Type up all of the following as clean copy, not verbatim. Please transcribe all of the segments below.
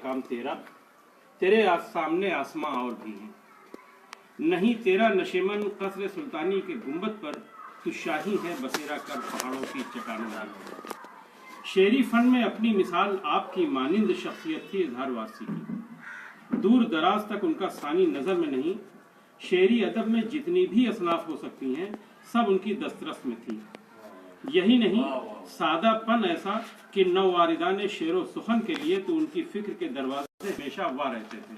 काम तेरा, तेरे सामने आसमां और भी हैं। नहीं तेरा नशेमन कसर सुल्तानी के गुंबद पर तू शाही है बसेरा कर पहाड़ों की चट्टानों में। शेरी फन में अपनी मिसाल आपकी मानिंद शख्सियत थी इजहार वारसी की। दूर दराज तक उनका सानी नजर में नहीं, शेरी अदब में जितनी भी असनाफ हो सकती हैं सब उनकी दस्तरस में थी। यही नहीं, सादापन ऐसा कि नौवारिदान शेरो सुखन के लिए तो उनकी फिक्र के दरवाजे हमेशा वार रहते थे।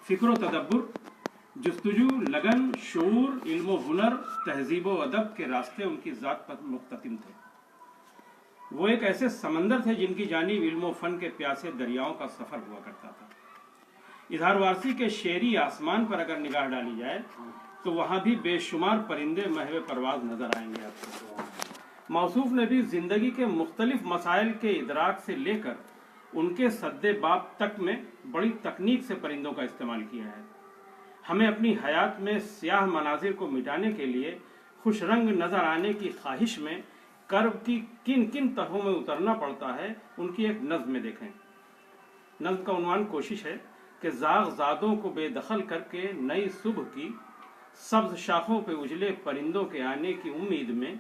फिक्र तदब्बुर, जुस्तजू, लगन, शऊर, इल्म हुनर, तहजीब व अदब के रास्ते उनकी जात पर मुख्ततिम थे। वो एक ऐसे समंदर थे जिनकी जानिब इल्म फन के प्यासे दरियाओं का सफर हुआ करता था। इजहार वारसी के शेरी आसमान पर अगर निगाह डाली जाए तो वहां भी बेशुमार परिंदे महवे परवाज नजर आएंगे आपको। मौसूफ ने भी जिंदगी के मुख्तलिफ मसाइल के इदराक से लेकर उनके सद्दे बाब तक में बड़ी तकनीक से परिंदों का इस्तेमाल किया है। हमें अपनी हयात में स्याह मनाजिर को मिटाने के लिए खुश रंग नजर आने की ख्वाहिश में कर्ब की किन किन तहों में उतरना पड़ता है, उनकी एक नज्म में देखें। नज्म का उन्वान कोशिश है कि जागजादों को बेदखल करके नई सुबह की सब्ज शाखों पे उजले परिंदों के आने की उम्मीद में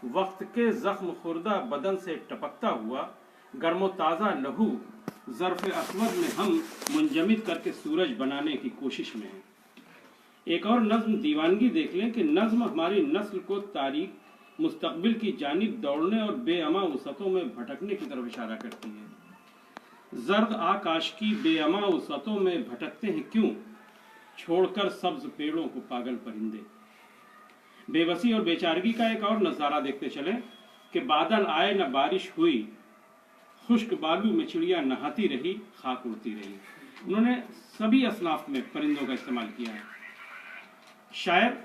वक्त के जख्म खुर्दा बदन से टपकता हुआ गर्मो ताज़ा लहू ज़र्फ़ असवद में हम मुंजमिद करके सूरज बनाने की कोशिश में हैं। एक और नज्म दीवानगी देख लें कि नज्म हमारी नस्ल को तारीख मुस्तकबिल की जानिब दौड़ने और बेअमा वसतों में भटकने की तरफ इशारा करती है। जर्द आकाश की बेअमा वसतों में भटकते हैं क्यों, छोड़कर सब्ज पेड़ों को पागल परिंदे। बेबसी और बेचारगी का एक और नजारा देखते चले कि बादल आए न बारिश हुई, खुश्क बालू में चिड़िया नहाती रही, खाक उड़ती रही। उन्होंने सभी असनाफ में परिंदों का इस्तेमाल किया है। शायर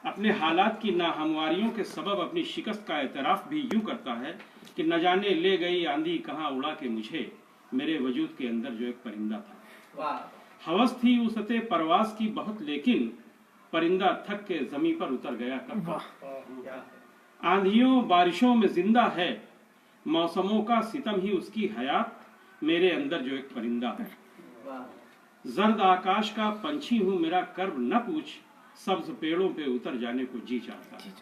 अपने हालात की नाहमवारियों के सबब अपनी शिकस्त का एतराफ भी यूं करता है कि न जाने ले गई आंधी कहाँ उड़ा के मुझे, मेरे वजूद के अंदर जो एक परिंदा था। हवस थी उसते परवास की बहुत, लेकिन परिंदा थक के जमीन पर उतर गया कब। आंधियों बारिशों में जिंदा है, मौसमों का सितम ही उसकी हयात, मेरे अंदर जो एक परिंदा है। जर्द आकाश का पंछी हूँ मेरा कर्ब न पूछ, सब्ज पेड़ों पे उतर जाने को जी चाहता है।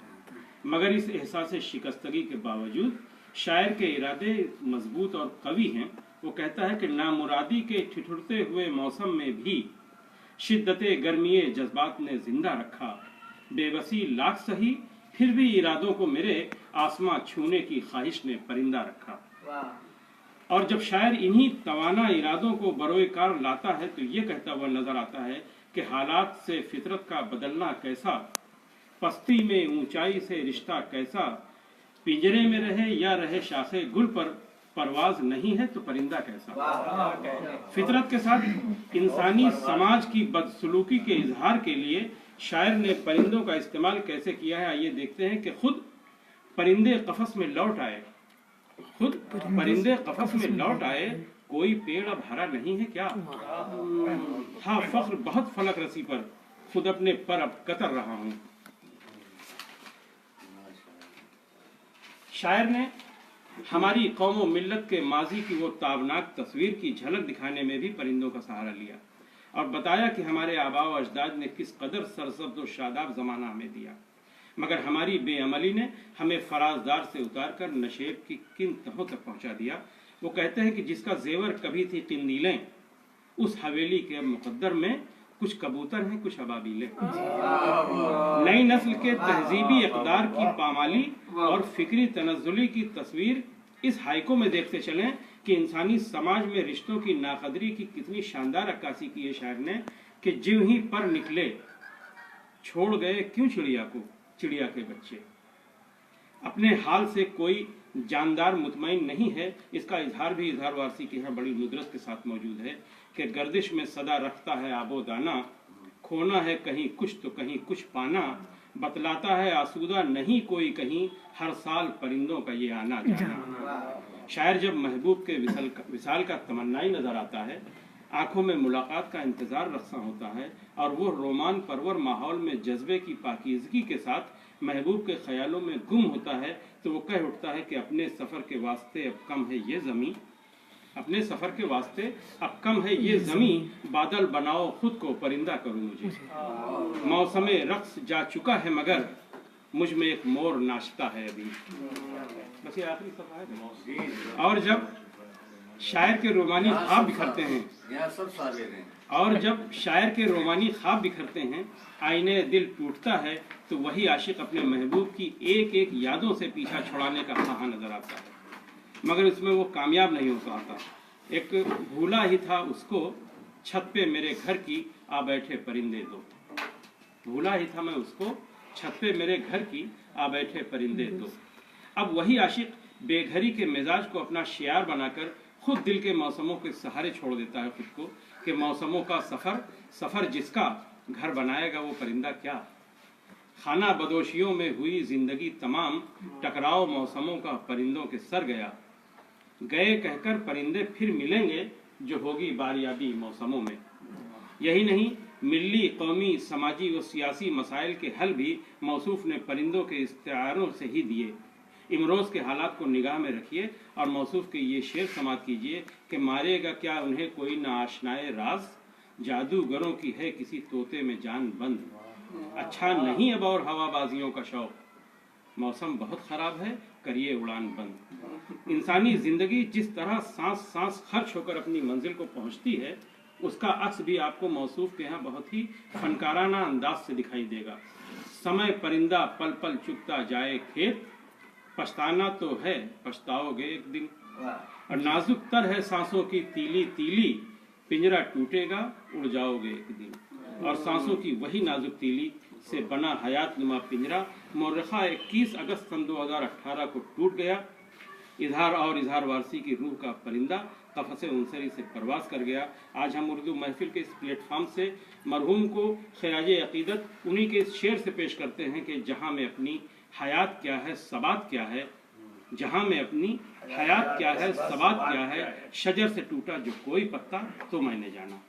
मगर इस एहसास शिकस्तगी के बावजूद शायर के इरादे मजबूत और कवि हैं। वो कहता है कि नामुरादी के ठिठुरते हुए मौसम में भी शिद्दते गर्मीए जज्बात ने जिंदा रखा। बेबसी लाख सही फिर भी इरादों को मेरे आसमां छूने की ख्वाहिश ने परिंदा रखा। और जब शायर इन्हीं तवाना इरादों को बरोए कार लाता है तो ये कहता हुआ नजर आता है कि हालात से फितरत का बदलना कैसा, पस्ती में ऊंचाई से रिश्ता कैसा, पिंजरे में रहे या रहे शाखे गुल पर परवाज नहीं है तो परिंदा कैसा। फितरत के साथ इंसानी समाज की बदसलूकी के इजहार के लिए शायर ने परिंदों का इस्तेमाल कैसे किया है, आइए देखते हैं कि खुद परिंदे कफस में लौट आए। खुद परिंदे कफस में लौट आए, कोई पेड़ अब हरा नहीं है क्या। हाँ फख्र बहुत फलक रसी पर, खुद अपने पर अब कतर रहा हूं। शायर ने हमारी कौम और मिल्लत के माजी की वो ताबनाक तस्वीर की झलक दिखाने में भी परिंदों का सहारा लिया और बताया कि हमारे आबा व अजदाद ने किस कदर सरसब्ज़ और शादाब ज़माना हमें दिया, मगर हमारी बेअमली ने हमें फराजदार से उतार कर नशेब की किन तहों तक पहुंचा दिया। वो कहते हैं कि जिसका जेवर कभी थी किंदीलें, उस हवेली के मुकद्दर में कुछ कबूतर हैं कुछ अबाबीलें। नई नस्ल के तहजीबी इक़दार की पामाली और फिक्री तनज़्ज़ुली की तस्वीर इस हाइको में देखते चलें कि इंसानी समाज में रिश्तों की नाकदरी की कितनी शानदार अक्कासी की है शायर ने कि ज्यों ही पर निकले छोड़ गए क्यों चिड़िया को चिड़िया के बच्चे। अपने हाल से कोई जानदार मुतमईन नहीं है, इसका इजहार भी इजहार वारसी के यहाँ बड़ी नुदरत के साथ मौजूद है कि गर्दिश में सदा रखता है आबो दाना, खोना है कहीं कुछ तो कहीं कुछ पाना, बतलाता है आसूदा नहीं कोई कहीं, हर साल परिंदों का ये आना जाना। शायर जब महबूब के विसाल का तमन्नाई नजर आता है, आंखों में मुलाकात का इंतजार रखसा होता है और वो रोमान परवर माहौल में जज्बे की पाकीज़गी के साथ महबूब के ख्यालों में गुम होता है तो वो कह उठता है कि अपने सफ़र के वास्ते अब कम है ये ज़मीं, अपने सफर के वास्ते अब कम है ये जमी, बादल बनाओ खुद को परिंदा करो मुझे। मौसम रक्स जा चुका है मगर मुझ में एक मोर नाचता है अभी। बस ये आखिरी सफा है। और जब शायर के रोमानी ख्वाब बिखरते हैं, और जब शायर के रोमानी ख्वाब बिखरते हैं, आईने दिल टूटता है, तो वही आशिक अपने महबूब की एक एक यादों से पीछा छुड़ाने का ख्वाह नजर आता है, मगर इसमें वो कामयाब नहीं हो पाता। एक भूला ही था उसको छत पे मेरे घर की आ बैठे परिंदे दो। भूला ही था मैं उसको छत पे मेरे घर की आ बैठे परिंदे दो। अब वही आशिक बेघरी के मिजाज को अपना शियार बनाकर खुद दिल के मौसमों के सहारे छोड़ देता है खुद को, कि मौसमों का सफर जिसका घर बनाएगा वो परिंदा क्या। खाना बदोशियों में हुई जिंदगी तमाम, टकराव मौसमों का परिंदों के सर गया। गए कहकर परिंदे फिर मिलेंगे जो होगी बारियाबी मौसमों में। यही नहीं, मिली कौमी समाजी व सियासी मसाइल के हल भी मौसूफ ने परिंदों के इस्तिआरों से ही दिए। इमरोज़ के हालात को निगाह में रखिए और मौसूफ के ये शेर समात कीजिए कि मारेगा क्या उन्हें कोई ना आशनाए राज, जादूगरों की है किसी तोते में जान बंद। अच्छा नहीं अब और हवाबाजियों का शौक, मौसम बहुत खराब है करिए उड़ान बंद। इंसानी जिंदगी जिस तरह सांस सांस खर्च होकर अपनी मंजिल को पहुंचती है, उसका अक्स भी आपको मौसूफ के यहाँ बहुत ही फनकाराना अंदाज से दिखाई देगा। समय परिंदा पल पल चुगता जाए खेत, पछताना तो है पछताओगे एक दिन। और नाजुक तर है सांसों की तीली तीली, पिंजरा टूटेगा उड़ जाओगे एक दिन। और सांसों की वही नाजुक तीली से बना हयात नुमा पिंजरा मोरखा 21 अगस्त सन 2018 को टूट गया। इजहार और इजहार वारसी की रूह का परिंदा कफ़से उनसरी से परवास कर गया। आज हम उर्दू महफिल के इस प्लेटफॉर्म से मरहूम को खिराज अकीदत उन्हीं के इस शेर से पेश करते हैं कि जहां में अपनी हयात क्या है सबात क्या है, जहां में अपनी हयात क्या है सबात क्या है, शजर से टूटा जो कोई पत्ता तो मैंने जाना।